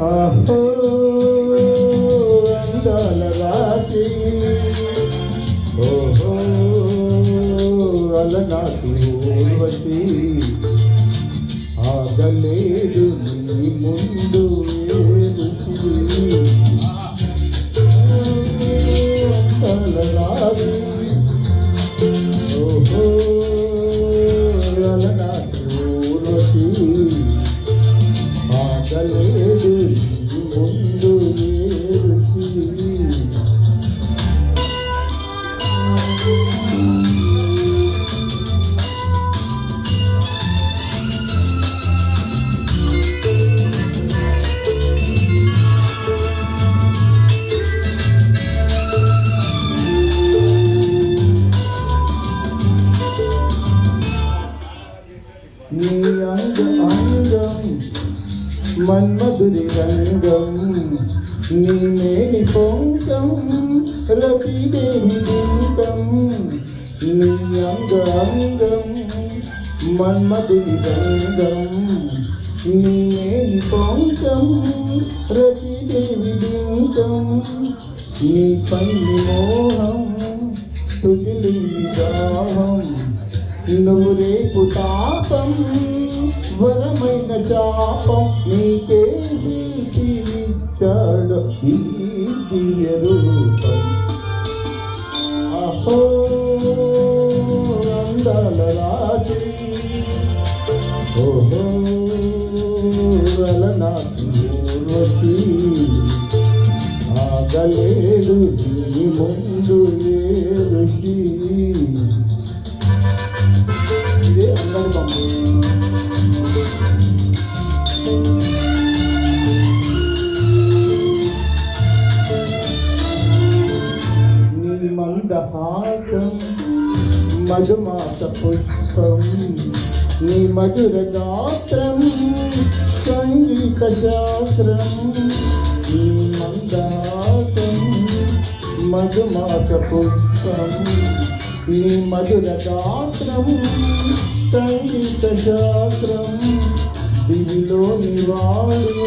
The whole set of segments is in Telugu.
ఆహో అందాల రాత్రి, ఓహో అలనాటి ఊర్వశి, ఆగలేదు నీ ముందు అందాల రాత్రి, ఓహో అలనాటి ఊర్వశి, ఆగలేదు నీ ముందు నీ అంగ అంగం మన్మధురి రంగం, నీ మేని పొంగం రవిదేవి లింగం, నీ అంగ అంగం మన్మధురి రంగం, నీ మేని పొంగం రవిదేవి లింగం, నీ పైని మోహం తుదిలింది దాహం, నువ్వు రేపు తాపం వరమైన చాపం, నీకేసి తీర్చాడు ఈ దివ్య రూపం. అహో అందాల రాత్రి, ఓహో అలనాటి ఊర్వశి, ఆగలేదు నీ ముందు ఏ ఋషి. ఇదే అందరి బొమ్మ. నీ మందహాసం మధుమాస పుష్పం, నీ మధుర గాత్రం సంగీత శాస్త్రం, నీ మందహాసం మధుమాస పుష్పం, నీ మధుర గాత్రం సంగీత శాస్త్రం, దివిలోని వాడు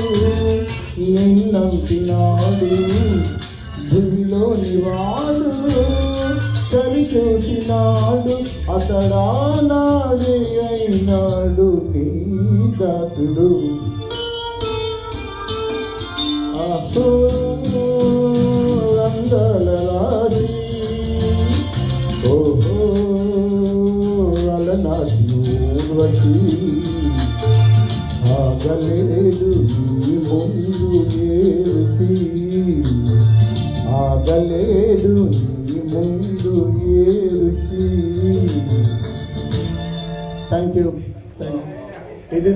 నిన్నంటినాడు, దివిలోని వాడు చలి చూసినాడు, అతడా నాడే అయినాడు నీ దాసుడు. అహో అందాల రాత్రి, ఓహో అలనాటి ఊర్వశి, ఆగలేదు నీ ముందు ఏ ఋషి, ఆగలేదు నీ ముందు ఏ ఋషి. Thank you. ఇది